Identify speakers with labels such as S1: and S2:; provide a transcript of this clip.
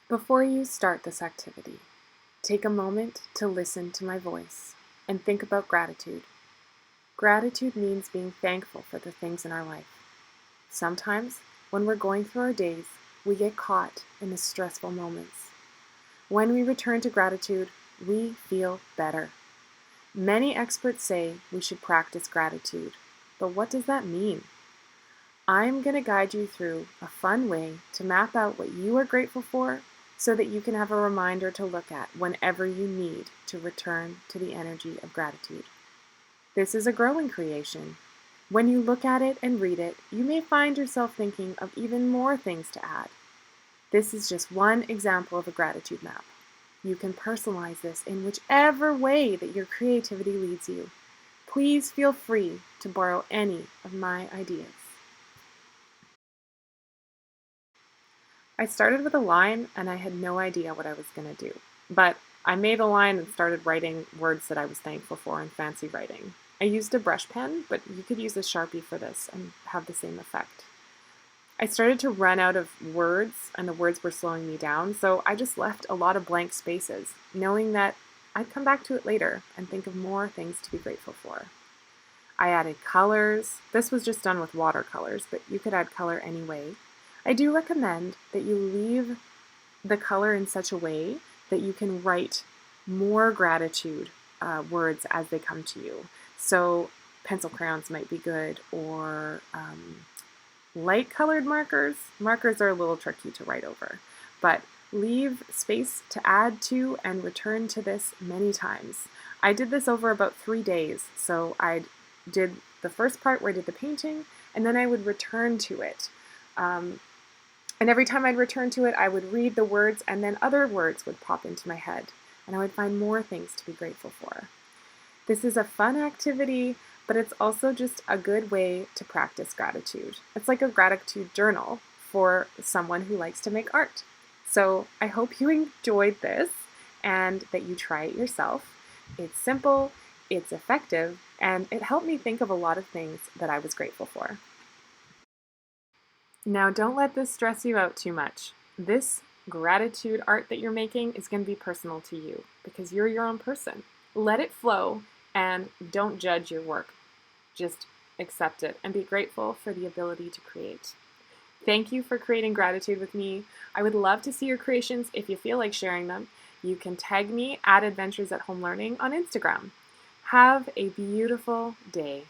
S1: Before you start this activity, take a moment to listen to my voice and think about gratitude. Gratitude means being thankful for the things in our life. Sometimes, when we're going through our days, we get caught in the stressful moments. When we return to gratitude, we feel better. Many experts say we should practice gratitude, but what does that mean? I'm going to guide you through a fun way to map out what you are grateful for so that you can have a reminder to look at whenever you need to return to the energy of gratitude. This is a growing creation. When you look at it and read it, you may find yourself thinking of even more things to add. This is just one example of a gratitude map. You can personalize this in whichever way that your creativity leads you. Please feel free to borrow any of my ideas. I started with a line and I had no idea what I was going to do. But I made a line and started writing words that I was thankful for in fancy writing. I used a brush pen, but you could use a Sharpie for this and have the same effect. I started to run out of words and the words were slowing me down, so I just left a lot of blank spaces, knowing that I'd come back to it later and think of more things to be grateful for. I added colors. This was just done with watercolors, but you could add color anyway. I do recommend that you leave the color in such a way that you can write more gratitude words as they come to you. So pencil crayons might be good, or light colored markers. Markers are a little tricky to write over, but leave space to add to and return to this many times. I did this over about 3 days, so I did the first part where I did the painting, and then I would return to it. And every time I'd return to it, I would read the words, and then other words would pop into my head, and I would find more things to be grateful for. This is a fun activity, but it's also just a good way to practice gratitude. It's like a gratitude journal for someone who likes to make art. So I hope you enjoyed this and that you try it yourself. It's simple, it's effective, and it helped me think of a lot of things that I was grateful for. Now, don't let this stress you out too much. This gratitude art that you're making is going to be personal to you because you're your own person. Let it flow and don't judge your work. Just accept it and be grateful for the ability to create. Thank you for creating gratitude with me. I would love to see your creations if you feel like sharing them. You can tag me at Adventures at Home Learning on Instagram. Have a beautiful day.